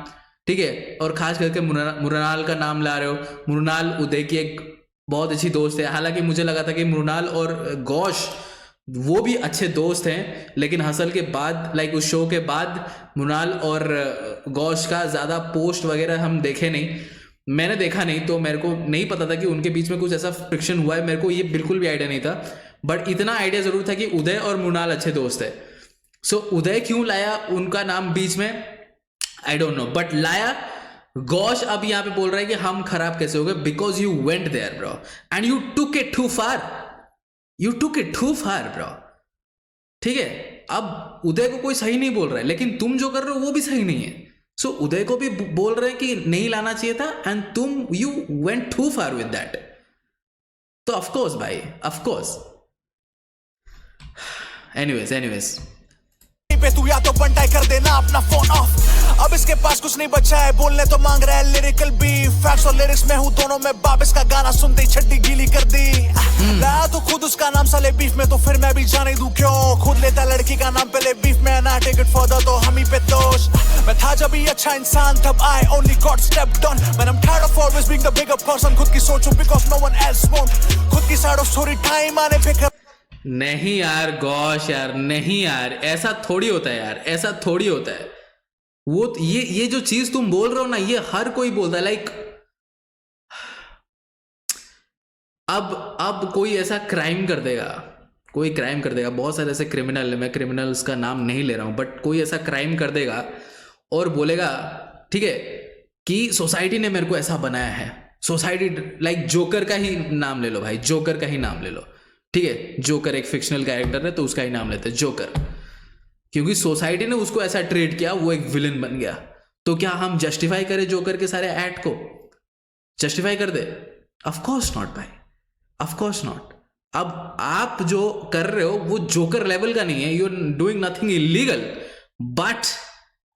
ठीक है। और खास करके मुरनाल का नाम ला रहे हो। मुरनाल उदय की एक बहुत अच्छी दोस्त है। हालांकि मुझे लगा था कि मुरनाल और गौश वो भी अच्छे दोस्त हैं लेकिन हसल के बाद लाइक उस शो के बाद मुरनाल और गौश का ज़्यादा पोस्ट वगैरह हम देखे नहीं। मैंने देखा नहीं तो मेरे को नहीं पता था कि उनके बीच में कुछ ऐसा फ्रिक्शन हुआ है। मेरे को ये बिल्कुल भी आइडिया नहीं था। बट इतना आइडिया ज़रूर था कि उदय और मुरनाल अच्छे दोस्त है। सो उदय क्यों लाया उनका नाम बीच में आई डोंट नो बट लाया। गौश अब यहां पे बोल रहा है कि हम खराब कैसे हो गए because you went there bro and you took it too far bro ठीक है। अब उदय को कोई सही नहीं बोल रहा है लेकिन तुम जो कर रहे हो वो भी सही नहीं है। सो उदय को भी बोल रहे हैं कि नहीं लाना चाहिए था एंड तुम you went too far with that. तो ऑफकोर्स भाई ऑफकोर्स एनीवेज पे तू या तो बंटाई कर देना अपना फोन ऑफ अब इसके पास कुछ नहीं बचा है बोलने तो मांग रहा है लिरिकल बीफ फैक्ट्स और लिरिक्स में हूँ दोनों में बाप इसका गाना सुनते ही छड्डी गीली कर दी लाया तो खुद उसका नाम साले बीफ में तो फिर मैं भी जाने दूं क्यों खुद लेता लड़की का नाम पहले बीफ में ना टेक इट फर्दर तो हम ही पे दोष मैं था जब ही अच्छा इंसान तब I only got step down when I am tired of always being the bigger person खुद की सोचूं because no one else won't खुद की साइड ऑफ स्टोरी टाइम आने पे नहीं यार गौश यार नहीं यार ऐसा थोड़ी होता है यार ऐसा थोड़ी होता है। वो ये जो चीज तुम बोल रहे हो ना ये हर कोई बोलता है लाइक अब कोई ऐसा क्राइम कर देगा बहुत सारे ऐसे क्रिमिनल है। मैं क्रिमिनल्स का नाम नहीं ले रहा हूं बट कोई ऐसा क्राइम कर देगा और बोलेगा ठीक है कि सोसाइटी ने मेरे को ऐसा बनाया है। सोसाइटी लाइक जोकर का ही नाम ले लो भाई जोकर का ही नाम ले लो ठीक है। जोकर एक फिक्शनल कैरेक्टर है तो उसका ही नाम लेते हैं जोकर क्योंकि सोसाइटी ने उसको ऐसा ट्रीट किया वो एक विलन बन गया। तो क्या हम जस्टिफाई करें जोकर के सारे एक्ट को जस्टिफाई कर दे? ऑफ कोर्स नॉट भाई ऑफ कोर्स नॉट। अब आप जो कर रहे हो वो जोकर लेवल का नहीं है। You are doing nothing illegal but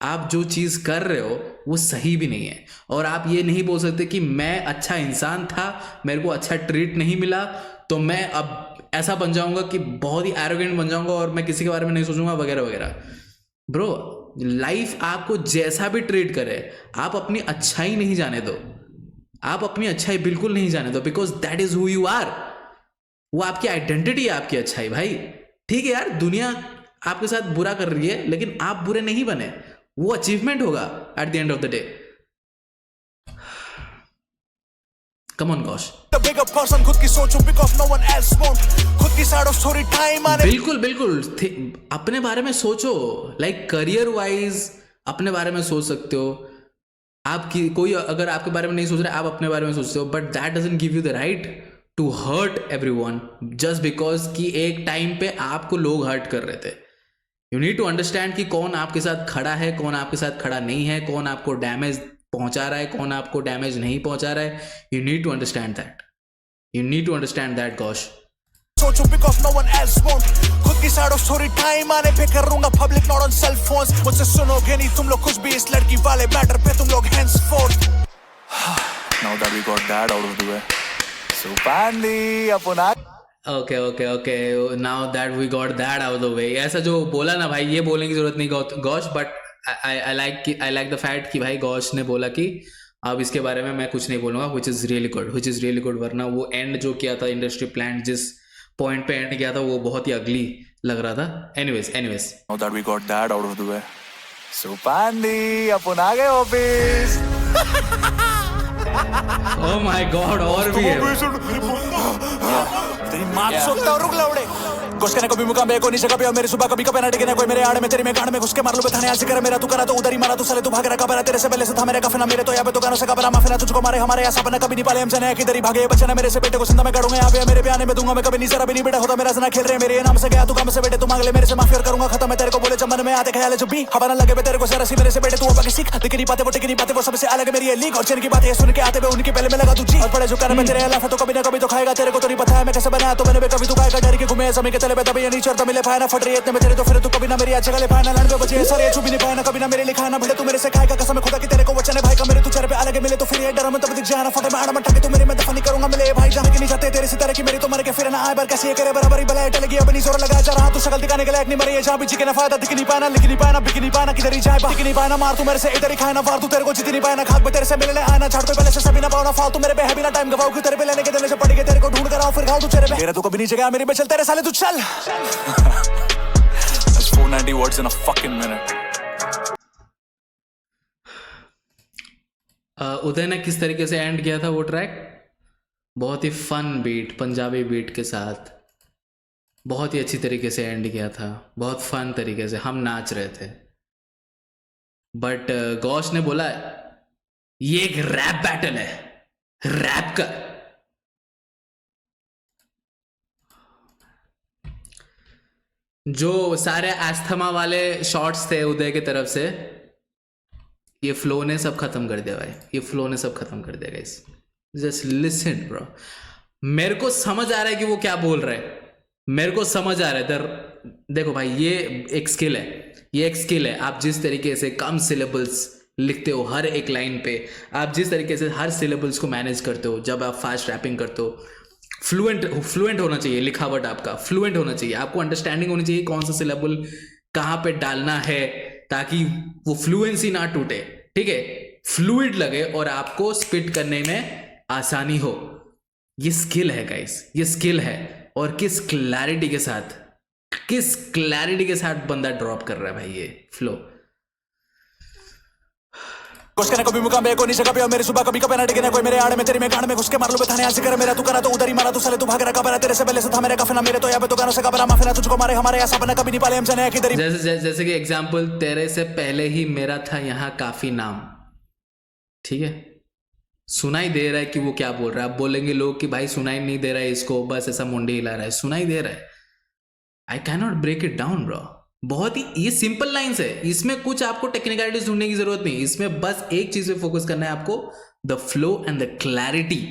आप जो चीज कर रहे हो वो सही भी नहीं है। और आप ये नहीं बोल सकते कि मैं अच्छा इंसान था मेरे को अच्छा ट्रीट नहीं मिला तो मैं अब ऐसा बन जाऊंगा कि बहुत ही एरोगेंट बन जाऊंगा और मैं किसी के बारे में नहीं सोचूंगा वगैरह वगैरह। ब्रो लाइफ आपको जैसा भी ट्रीट करे आप अपनी अच्छाई नहीं जाने दो। आप अपनी अच्छाई बिल्कुल नहीं जाने दो because that is who you are. वो आपकी आइडेंटिटी है आपकी अच्छाई भाई। ठीक है यार दुनिया आपके साथ बुरा कर रही है लेकिन आप बुरे नहीं बने। वो अचीवमेंट होगा at the end of the day. Come on, Gosh. The bigger person खुद की सोचूं because no one else won't खुद की साइड ऑफ स्टोरी टाइम आने बिल्कुल अपने बारे में सोचो लाइक करियर वाइज अपने बारे में सोच सकते हो। आपकी कोई अगर आपके बारे में नहीं सोच रहा आप अपने बारे में सोचते हो but that doesn't give you the right to hurt everyone just because कि एक टाइम पे आपको लोग हर्ट कर रहे थे। यू नीड टू अंडरस्टैंड कि कौन आपके साथ खड़ा है कौन आपके साथ खड़ा नहीं है कौन आपको डैमेज पहुंचा रहा है कौन आपको डैमेज नहीं पहुंचा रहा है। You need to understand that gosh. सोचूं because no one else won't खुद की साइड ऑफ स्टोरी टाइम आने पे करूंगा public not on sale phones मुझसे सुनोगे नहीं तुम लोग कुछ भी इस लड़की वाले मैटर पे तुम लोग henceforth now that we got that out of the way so finally अपन okay now that we got that out of the way. ऐसा जो बोला ना भाई ये बोलने की जरूरत नहीं gosh but I like the fact कि भाई गौश ने बोला कि अब इसके बारे में मैं कुछ नहीं बोलूंगा विच इज़ रियली गुड। वरना वो एंड जो किया था इंडस्ट्री प्लान जिस पॉइंट पे एंड किया था वो बहुत ही अगली लग रहा था. Anyways. Now that we got that out of the way, so Pandi, अपन आ गए ऑफिस. Oh my God, और भी है. तेरी माँ सोचता रुक लौड़े. कुछ कहने को भी मुकाम है, कोई नहीं जगह पे. और मेरी सुबह कभी कपे ना टिके ना कोई मेरे आड़े में. तेरी में गाड़ में घुस के मार लो बेथाने आज कर मेरा. तू करा तो उधर ही मारा, तू साले तू भाग रहा कबरा. तेरे से पहले से था मेरे कफना मेरे तो यहाँ पे तो गानों से कबरा माफिना. तुझको मारे हमारे ऐसा बना कभी नहीं पाले हम जाने किधर ही भागे. बचना मेरे से बेटे को जिंदा मैं करूंगा यहाँ पे. मेरे प्याने में दूंगा मैं कभी नहीं जरा भी नहीं बेटा होता मेरा जना खेल रहे मेरे नाम से गया तू काम से बेटे. तू मांग ले मेरे से माफी और करूंगा खत्म. मैं तेरे को बोले जब मन में आते ख्याल जब भी हवा ना लगे तेरे को जरा सी मेरे से बेटे. तू बाकी सीख दिख नहीं पाते वो टिक नहीं पाते वो सबसे अलग मेरी लीग. और चैन की बातें सुन के आते हुए उनकी पहले में लगा तू जी. और बड़े जो कर में तेरे अलावा तो कभी ना कभी तो खाएगा. तेरे को तो नहीं पता है मैं कैसे बनाया तो मैंने कभी तू खाएगा. डर के घूमे समय के तले पे तभी नहीं चढ़ता मिले पाया ना फट रही है में तेरे तो फिर तू कभी ना मेरी आज जगह ले पाया ना. लड़ पे बचे सारे छुपी नहीं पाया ना कभी ना मेरे लिखा ना भिड़े. तू मेरे से खाएगा कसम खुदा की तेरे को वचन है भाई का मेरे. तू चेहरे पे अलग मिले तो फिर ये डर में तब दिख जाना फटे में आड़ा मट्टा के. तू मेरे में दफन नहीं करूंगा मिले भाई जहां के नहीं जाते तेरे सितारे की मेरी तो मर के फिर ना आए बार कैसे करे बराबरी बलाए टल गई अपनी जोर लगा जा रहा. तू शकल दिखाने के लायक नहीं मरी है जहां भी जी के ना फायदा दिख नहीं पाना लिख नहीं पाना बिक नहीं पाना किधर ही जाए दिख नहीं पाना. मार तू मेरे से इधर ही खाना वार तू तेरे को जीत नहीं पाना. खाक पे तेरे से मिलने आना झाड़ पे पहले से सभी ना पाना फालतू मेरे पे है बिना टाइम गवाओ. क्यों तेरे पे लेने के देने से पड़ गए तेरे को ढूंढ कर आओ फिर खाओ. तू चेहरे पे तेरा तू कभी नहीं जगह मेरी पे चल तेरे साले तू चल. That's 490 words in a fucking minute. उदय ने किस तरीके से एंड किया था वो ट्रैक. बहुत ही फन बीट पंजाबी बीट के साथ बहुत ही अच्छी तरीके से एंड किया था. बहुत फन तरीके से हम नाच रहे थे. बट गौश ने बोला ये एक रैप बैटल है रैप का. जो सारे एस्थमा वाले शॉट्स थे उदय की तरफ से ये फ्लो ने सब खत्म कर दिया भाई. ये फ्लो ने सब खत्म कर दिया गाइस. Just listen bro. मेरे को समझ आ रहा है कि वो क्या बोल रहे हैं. मेरे को समझ आ रहा है. देखो भाई ये एक स्किल है. ये एक स्किल है. आप जिस तरीके से कम सिलेबल्स लिखते हो हर एक लाइन पे. आप जिस तरीके से हर सिलेबल्स को मैनेज करते हो जब आप फास्ट रैपिंग करते हो. फ्लुएंट होना चाहिए. लिखावट आपका फ्लुएंट होना चाहिए. आपको अंडरस्टैंडिंग होनी चाहिए कौन सा सिलेबल कहाँ पे डालना है ताकि वो फ्लुएंसी ना टूटे. ठीक है फ्लूइड लगे और आपको स्पिट करने में आसानी हो. ये स्किल है गाइस. ये स्किल है. और किस क्लैरिटी के साथ बंदा ड्रॉप कर रहा है भाई ये फ्लो. कुछ कहने को भी मुकाम है कोई नहीं जगह पे. और मेरी सुबह कभी कपे ना टिके ना कोई मेरे आड़े में. तेरी में गाड़ में घुस के मार लो बेथाने आज कर मेरा. तू करा तो उधर ही मारा, तू साले तू भाग रहा कबरा. तेरे से पहले से था मेरे कफना मेरे तो यहाँ पे तो गानों से कबरा माफिना. तुझको मारे हमारे ऐसा बना कभी नहीं पाले हम जाने किधर ही. जैसे कि एग्जांपल तेरे से पहले ही मेरा था यहाँ काफी नाम. ठीक है सुनाई दे रहा है कि वो क्या बोल रहा है. आप बोलेंगे लोग कि भाई सुनाई नहीं दे रहा है इसको बस ऐसा मुंडी हिला रहा है. सुनाई दे रहा है. I can not break it down bro. बहुत ही ये सिंपल लाइंस है. इसमें कुछ आपको टेक्निकलिटीज ढूंढने की जरूरत नहीं. इसमें बस एक चीज पे फोकस करना है आपको. The flow and the clarity.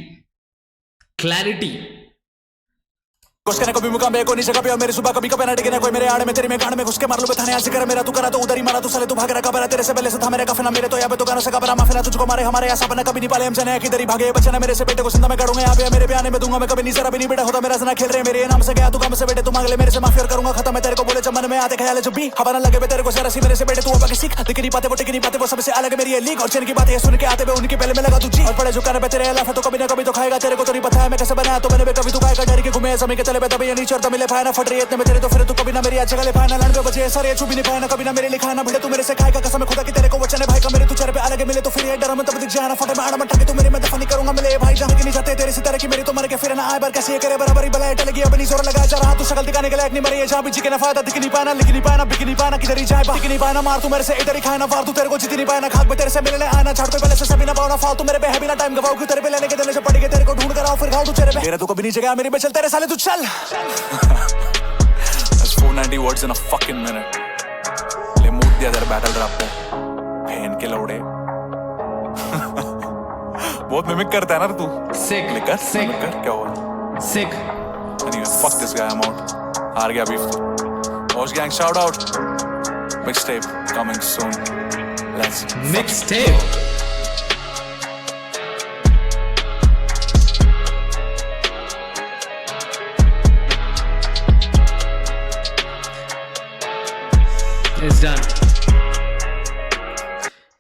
कुछ कहने को भी मुकाम है कोई नहीं जगह पे. और मेरी सुबह कभी कपे ना टिके ना कोई मेरे आड़े में. तेरी में गाड़ में घुस के मार लो बेथाने आज कर मेरा. तू करा तो उधर ही मारा, तू साले तू भाग रहा कबरा. तेरे से पहले से था मेरे कफना मेरे तो यहाँ पे तो गानों से कबरा माफिना. तुझको मारे हमारे ऐसा बना कभी नहीं पाले हम जाने किधर ही भागे. बचना मेरे से बेटे को जिंदा मैं करूंगा यहाँ पे. मेरे प्याने में दूंगा मैं कभी नहीं जरा भी नहीं बेटा होता मेरा जना खेल रहे मेरे नाम से गया तू काम से बेटे. तू मांग ले मेरे से माफी और करूंगा खत्म. मैं तेरे को बोले जब मन में आते ख्याल जब भी हवा ना लगे तेरे को जरा सी मेरे से बेटे. तू बाकी सीख दिख नहीं पाते वो टिक नहीं पाते वो सबसे अलग मेरी लीग. और चैन की बातें सुन के आते हुए उनकी पहले में लगा तू जी. और बड़े जो कर पे तेरे अलावा तो कभी ना कभी तो खाएगा. तेरे को तो नहीं पता है मैं कैसे बनाया तो मैंने कभी तू खाएगा. डर के घूमे समय के तले पे तभी नहीं चढ़ता मिले पाया ना फट रही है में तेरे तो फिर तू कभी ना मेरी आज जगह ले पाया ना. लड़ पे बचे सारे छुपी नहीं पाया ना कभी ना मेरे लिखा ना भिड़े. तू मेरे से खाएगा कसम खुदा की तेरे को वचन है भाई का मेरे. तू चेहरे पे अलग मिले तो फिर ये डर में तब दिख जाना फटे में आड़ा मट्टा के. तू मेरे में दफन नहीं करूंगा मिले भाई जहां के नहीं जाते तेरे सितारे की मेरी तो मर के फिर ना आए बार कैसे करे बराबरी बलाए टल गई अपनी जोर लगा जा रहा. तू शकल दिखाने के लायक नहीं मरी है जहां भी जी के ना फायदा दिख नहीं पाना लिख नहीं पाना बिक नहीं पाना किधर ही जाए दिख नहीं पाना. मार तू मेरे से इधर ही खाना वार तू तेरे को जीत नहीं पाना. खाक पे तेरे से मिलने आना झाड़ पे पहले से सभी ना पाना फालतू मेरे पे है बिना टाइम गवाओ. क्यों तेरे पे लेने के देने से पड़ गए तेरे को ढूंढ कर आओ फिर खाओ. तू चेहरे पे तेरा तू कभी नहीं जगह मेरी पे चल तेरे साले तू चल. That's 490 words in a fucking minute. ले मूड दिया तेरा बैटल रैप पे. बहन के लौड़े. बहुत मिमिक करता है ना तू. Sick. मिमिक कर क्या हुआ? Sick. Anyways, fuck this guy, I'm out. हार गया beef. Osh gang shout out. Mixtape coming soon. Let's Mixtape.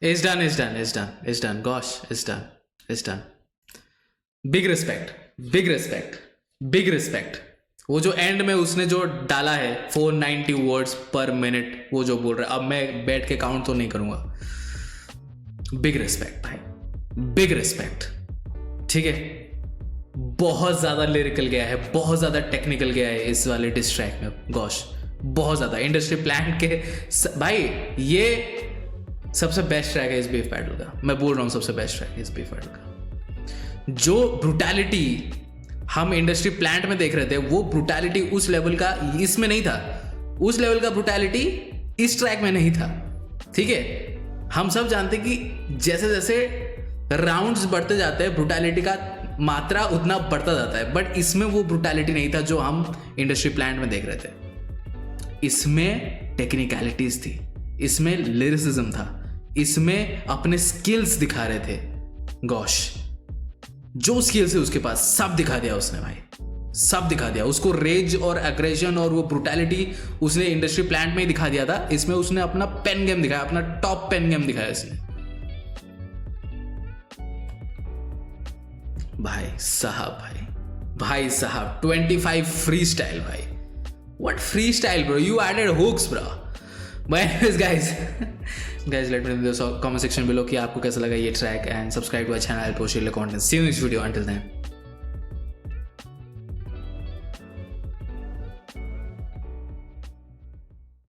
It's done. It's done. Gosh, it's done. Big respect. वो जो एंड में उसने जो डाला है 490 वर्ड्स पर मिनट, वो जो बोल रहा है, अब मैं बैठ के काउंट तो नहीं करूंगा। बिग रिस्पेक्ट भाई, बिग रिस्पेक्ट। ठीक है, बहुत ज्यादा लिरिकल गया है, बहुत ज्यादा टेक्निकल गया है इस वाले डिस ट्रैक में गॉश, बहुत ज्यादा। इंडस्ट्री प्लांट के भाई ये सबसे बेस्ट ट्रैक है इस बीफ बैटल का, मैं बोल रहा हूँ सबसे बेस्ट ट्रैक है इस बीफ बैटल का। जो ब्रूटैलिटी हम इंडस्ट्री प्लांट में देख रहे थे, वो ब्रूटैलिटी उस लेवल का इसमें नहीं था, उस लेवल का ब्रूटैलिटी इस ट्रैक में नहीं था। ठीक है, हम सब जानते कि जैसे जैसे राउंड्स बढ़ते जाते हैं ब्रूटैलिटी का मात्रा उतना बढ़ता जाता है, बट इसमें वो ब्रूटैलिटी नहीं था जो हम इंडस्ट्री प्लांट में देख रहे थे। इसमें टेक्निकलिटीज थी, इसमें लिरिसिज्म था, इसमें अपने स्किल्स दिखा रहे थे गॉश। जो स्किल्स है उसके पास सब दिखा दिया उसने भाई, सब दिखा दिया उसको। रेज और एग्रेशन और वो ब्रूटैलिटी उसने इंडस्ट्री प्लांट में ही दिखा दिया था, इसमें उसने अपना पेन गेम दिखाया, अपना टॉप पेन गेम दिखाया इसने। भाई साहब 25 फ्री स्टाइल भाई, what freestyle bro, you added hooks bro. guys let me know in the comment section below कि आपको कैसा लगा ये track, and subscribe to our channel, post content. See you next video, until then.